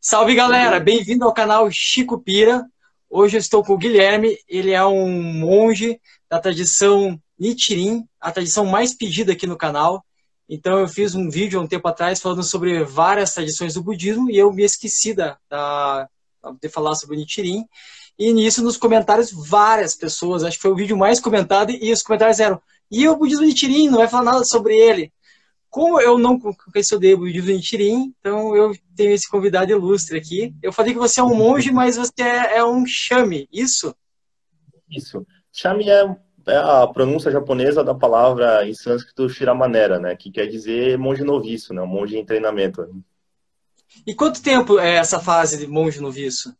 Salve galera, bem-vindo ao canal Chico Pira. Hoje eu estou com o Guilherme, ele é um monge da tradição Nichiren, a tradição mais pedida aqui no canal. Então eu fiz um vídeo há um tempo atrás falando sobre várias tradições do budismo e eu me esqueci de falar sobre o Nichiren. E nisso, nos comentários, várias pessoas, acho que foi o vídeo mais comentado, e os comentários eram: e o budismo Nichiren, não vai falar nada sobre ele. Como eu não conheci o budismo Nichiren, então eu tenho esse convidado ilustre aqui. Eu falei que você é um monge, mas você é um Shame, isso? Isso. Chame é a pronúncia japonesa da palavra em sânscrito Shiramanera, né? Que quer dizer monge noviço, né? Um monge em treinamento. E quanto tempo é essa fase de monge noviço?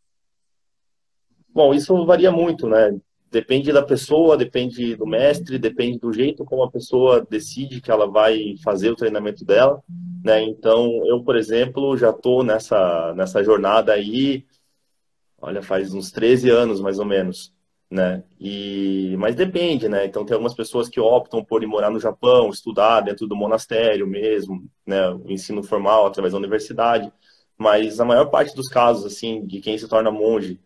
Bom, isso varia muito, né? Depende da pessoa, depende do mestre, depende do jeito como a pessoa decide que ela vai fazer o treinamento dela, né? Então, eu, por exemplo, já estou nessa jornada aí, olha, faz uns 13 anos, mais ou menos, né? Mas depende, né? Então, tem algumas pessoas que optam por ir morar no Japão, estudar dentro do monastério mesmo, né? O ensino formal através da universidade. Mas a maior parte dos casos, assim, de quem se torna monge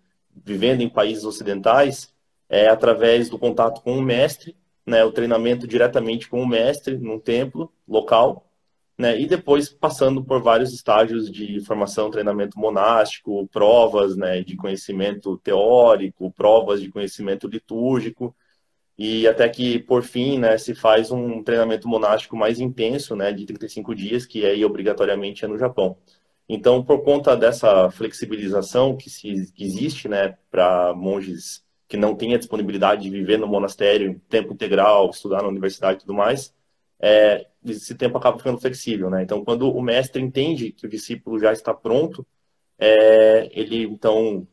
vivendo em países ocidentais é através do contato com o mestre, né? O treinamento diretamente com o mestre num templo local, né? E depois passando por vários estágios de formação, treinamento monástico, provas, né, de conhecimento teórico, provas de conhecimento litúrgico, e até que, por fim, né, se faz um treinamento monástico mais intenso, né, de 35 dias, que aí obrigatoriamente é no Japão. Então, por conta dessa flexibilização que existe, né, para monges que não têm a disponibilidade de viver no monastério em tempo integral, estudar na universidade e tudo mais, esse tempo acaba ficando flexível, né? Então, quando o mestre entende que o discípulo já está pronto, ele então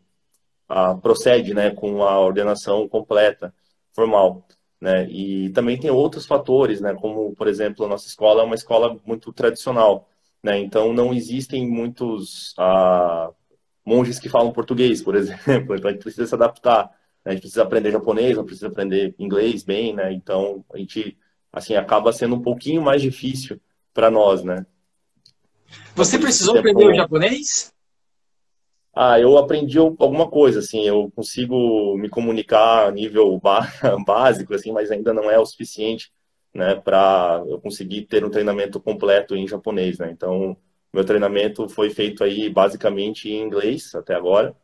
procede, né, com a ordenação completa, formal, né? E também tem outros fatores, né? Como, por exemplo, a nossa escola é uma escola muito tradicional, né? Então, não existem muitos monges que falam português, por exemplo. Então, a gente precisa se adaptar, né? A gente precisa aprender japonês, não precisa aprender inglês bem, né? Então, a gente assim, acaba sendo um pouquinho mais difícil para nós, né? Então, Você por isso esse precisou aprender o tempo... japonês? Eu aprendi alguma coisa, assim, eu consigo me comunicar a nível básico, assim, mas ainda não é o suficiente, né, para eu conseguir ter um treinamento completo em japonês, né? Então, meu treinamento foi feito aí basicamente em inglês até agora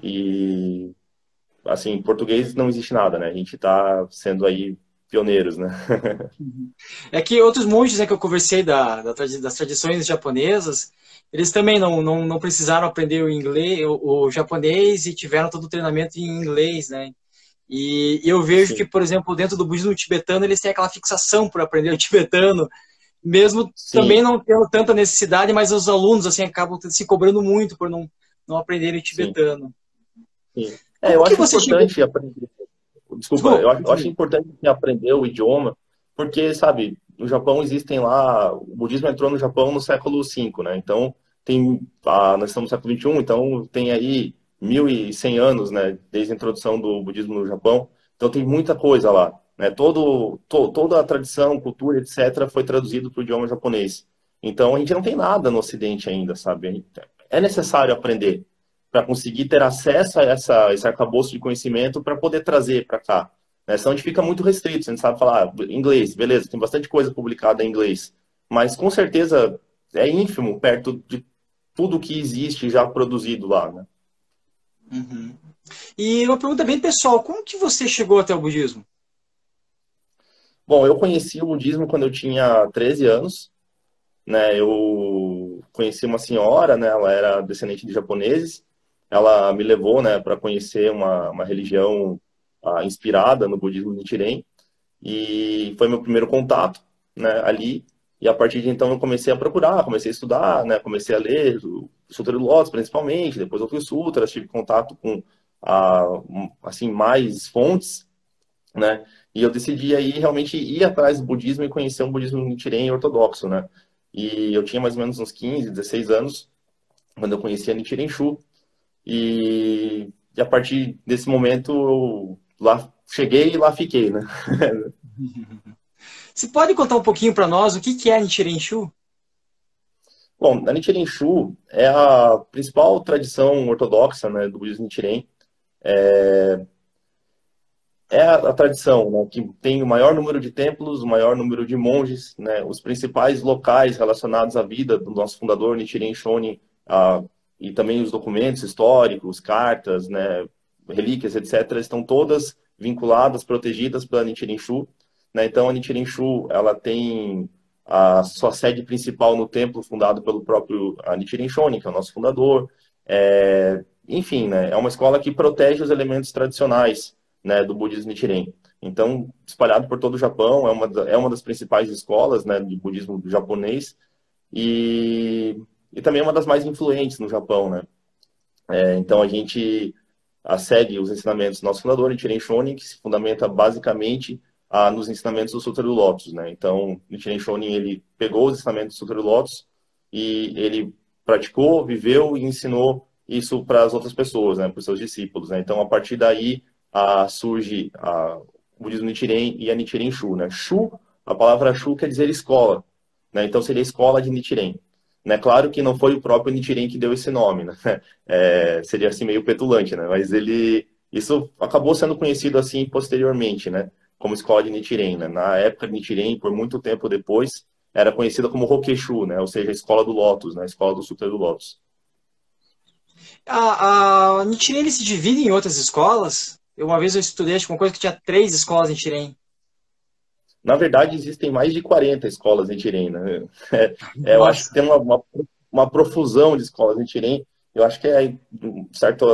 e, assim, em português não existe nada, né? A gente está sendo aí pioneiros, né? É que outros monges, né, que eu conversei das tradições japonesas, eles também não precisaram aprender o inglês, o japonês, e tiveram todo o treinamento em inglês, né? E eu vejo que, Sim, por exemplo, dentro do budismo tibetano, eles têm aquela fixação por aprender o tibetano, mesmo também sim, não tendo tanta necessidade, mas os alunos assim acabam se cobrando muito por não aprenderem o sim, tibetano. sim. Como Eu que acho você chegou? importante aprender. Desculpa, Desculpa, eu acho continue. importante aprender o idioma, porque, sabe, no Japão existem lá, o budismo entrou no Japão no século V, né? Então, nós estamos no século XXI, então tem aí 1.100 anos, né, desde a introdução do budismo no Japão. Então, tem muita coisa lá, né? Toda a tradição, cultura, etc., foi traduzido para o idioma japonês. Então, a gente não tem nada no Ocidente ainda, sabe? É necessário aprender para conseguir ter acesso a esse arcabouço de conhecimento para poder trazer para cá. Né? Senão a gente fica muito restrito, a gente sabe falar inglês, beleza, tem bastante coisa publicada em inglês, mas com certeza é ínfimo perto de tudo que existe já produzido lá, né? Uhum. E uma pergunta bem pessoal, como que você chegou até o budismo? Bom, eu conheci o budismo quando eu tinha 13 anos, né? Eu conheci uma senhora, né? Ela era descendente de japoneses. Ela me levou, né, para conhecer uma religião inspirada no budismo Nichiren. E foi meu primeiro contato, né, ali. E a partir de então eu comecei a procurar, comecei a estudar, né, comecei a ler o Sutra do Lótus, principalmente, depois outros sutras, tive contato com assim mais fontes, né? E eu decidi aí realmente ir atrás do budismo e conhecer um budismo Nichiren ortodoxo, né? E eu tinha mais ou menos uns 15, 16 anos quando eu conheci a Nichiren Shu. E a partir desse momento eu lá cheguei e lá fiquei, né? Você pode contar um pouquinho para nós o que é Nichiren Shu? Bom, a Nichiren Shu é a principal tradição ortodoxa, né, do budismo Nichiren. É a tradição, né, que tem o maior número de templos, o maior número de monges, né, os principais locais relacionados à vida do nosso fundador, Nichiren Shonin, e também os documentos históricos, cartas, né, relíquias, etc., estão todas vinculadas, protegidas pela Nichiren Shu. Né? Então, a Nichiren Shu, ela tem a sua sede principal no templo fundado pelo próprio Nichiren Shonin, que é o nosso fundador. Enfim, né, é uma escola que protege os elementos tradicionais, né, do budismo Nichiren. Então, espalhado por todo o Japão, é uma das principais escolas, né, de budismo japonês e também é uma das mais influentes no Japão, né. Então, a gente segue os ensinamentos do nosso fundador, Nichiren Shonin, que se fundamenta basicamente nos ensinamentos do Sutra do Lótus, né. Então, Nichiren Shonin, ele pegou os ensinamentos do Sutra do Lótus e ele praticou, viveu e ensinou isso para as outras pessoas, né, para os seus discípulos, né. Então, a partir daí, surge o budismo Nichiren e a Nichiren Shu, né. Shu, a palavra Shu quer dizer escola, né. Então, seria a escola de Nichiren. Né, claro que não foi o próprio Nichiren que deu esse nome, né? Seria assim meio petulante, né? Mas isso acabou sendo conhecido assim posteriormente, né? Como escola de Nichiren, né? Na época de Nichiren, por muito tempo depois, era conhecida como Rokkeshu, né? Ou seja, a escola do Lótus, né? A escola do Sutra do Lótus. A Nichiren ele se divide em outras escolas? Uma vez eu estudei acho que uma coisa que tinha 3 escolas Nichiren. Na verdade, existem mais de 40 escolas Nichiren, né? Eu acho que Nossa. tem uma profusão de escolas Nichiren. Eu acho que de um certo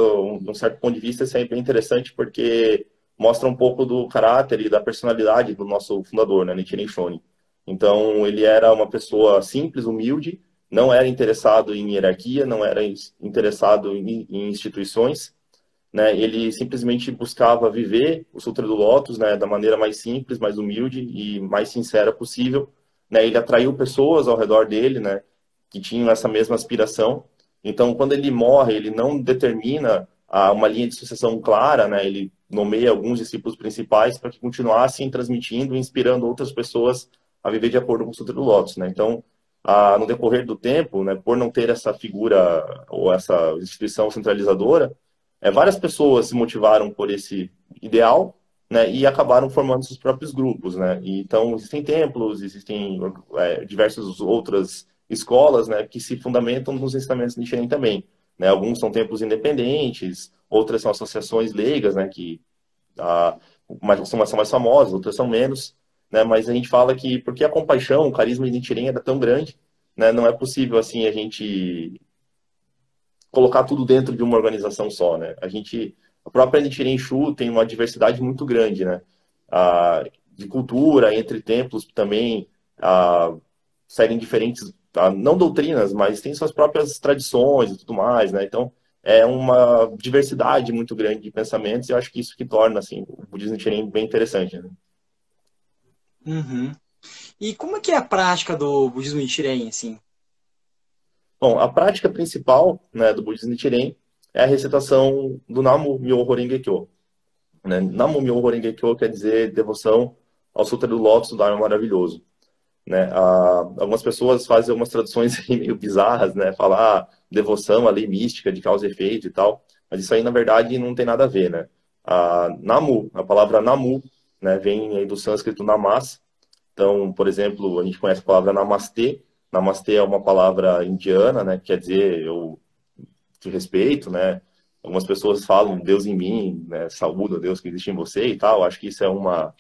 ponto de vista, isso é bem interessante, porque mostra um pouco do caráter e da personalidade do nosso fundador, né, Nichiren Shonin. Então, ele era uma pessoa simples, humilde, não era interessado em hierarquia, não era interessado em instituições, né? Ele simplesmente buscava viver o Sutra do Lótus, né, da maneira mais simples, mais humilde e mais sincera possível, né? Ele atraiu pessoas ao redor dele, né, que tinham essa mesma aspiração. Então, quando ele morre, ele não determina uma linha de sucessão clara, né? Ele nomeia alguns discípulos principais para que continuassem transmitindo e inspirando outras pessoas a viver de acordo com o Sutra do Lótus, né? Então, no decorrer do tempo, né, por não ter essa figura ou essa instituição centralizadora, várias pessoas se motivaram por esse ideal, né, e acabaram formando seus próprios grupos, né. E, então, existem templos, existem diversas outras escolas, né, que se fundamentam nos ensinamentos Nichiren também. Né. Alguns são templos independentes, outras são associações leigas, né, que são mais famosas, outras são menos. Né, mas a gente fala que, porque a compaixão, o carisma de Nichiren era tão grande, né, não é possível assim a gente colocar tudo dentro de uma organização só, né? A própria Nichiren Shu tem uma diversidade muito grande, né? De cultura, entre templos também, seguem diferentes, não doutrinas, mas tem suas próprias tradições e tudo mais, né? Então, é uma diversidade muito grande de pensamentos e eu acho que isso que torna, assim, o budismo Nichiren bem interessante, né? Uhum. E como é que é a prática do budismo Nichiren, assim? Bom, a prática principal, né, do budismo Nichiren é a recitação do Namu-myoho Renge-kyo. Né? Namu-myoho Renge-kyo quer dizer devoção ao Sutra do Lótus do Dharma Maravilhoso. Né? Algumas pessoas fazem algumas traduções meio bizarras, né? Falar devoção à lei mística de causa e efeito e tal, mas isso aí, na verdade, não tem nada a ver, né? A palavra Namu, né, vem aí do sânscrito Namas. Então, por exemplo, a gente conhece a palavra Namastê. Namastê é uma palavra indiana, né? Que quer dizer eu te respeito, né? Algumas pessoas falam Deus em mim, né? Saúdo a Deus que existe em você e tal. Acho que isso é uma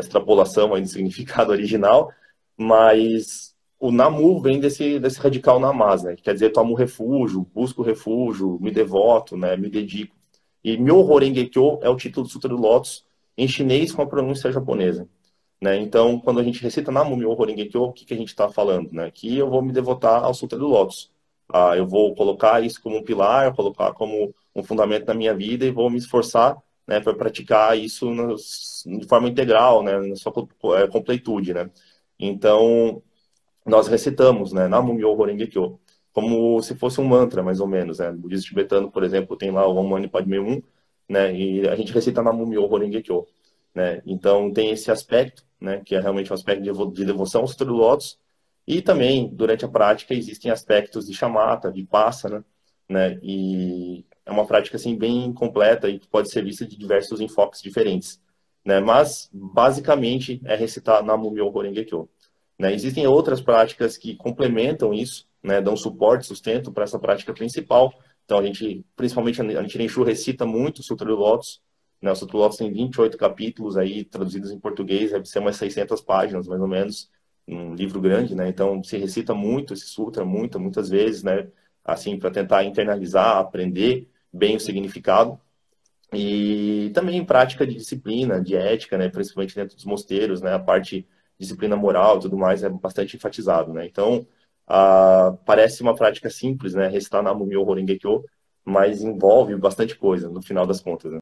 extrapolação aí do significado original, mas o Namu vem desse radical Namaz, né? Que quer dizer tomo refúgio, busco refúgio, me devoto, né? Me dedico. E Myoho Renge Kyo é o título do Sutra do Lótus em chinês com a pronúncia japonesa. Né? Então, quando a gente recita Namu Myoho Renge Kyo, o que a gente está falando? Né? Que eu vou me devotar ao Sutra do Lótus. Eu vou colocar isso como um pilar, colocar como um fundamento na minha vida e vou me esforçar, né, para praticar isso de forma integral, né, na sua completude. Né? Então, nós recitamos, né, Namu Myoho Renge Kyo, como se fosse um mantra, mais ou menos. Né? No budismo tibetano, por exemplo, tem lá o Om Mani Padme Hum, né, e a gente recita Namu Myoho Renge Kyo. Né? Então, tem esse aspecto, né, que é realmente um aspecto de devoção ao Sutra do Lótus, E também, durante a prática, existem aspectos de chamata, de passana, né? E é uma prática assim bem completa e pode ser vista de diversos enfoques diferentes, né? Mas basicamente é recitar Namu-myoho Renge-kyo, né? Existem outras práticas que complementam isso, né? Dão suporte, sustento para essa prática principal. Então a gente, principalmente a Nichiren Shu recita muito o Sutra do Lótus, né? O Sutra do Lótus tem 28 capítulos aí traduzidos em português, deve ser umas 600 páginas mais ou menos, um livro grande, né? Então se recita muito esse sutra, muitas vezes, né? Assim, para tentar internalizar, aprender bem o significado. E também prática de disciplina, de ética, né? Principalmente dentro dos mosteiros, né? A parte de disciplina moral e tudo mais é bastante enfatizado, né? Então, parece uma prática simples, né? Recitar Namu-myoho Renge-kyo, mas envolve bastante coisa, no final das contas, né?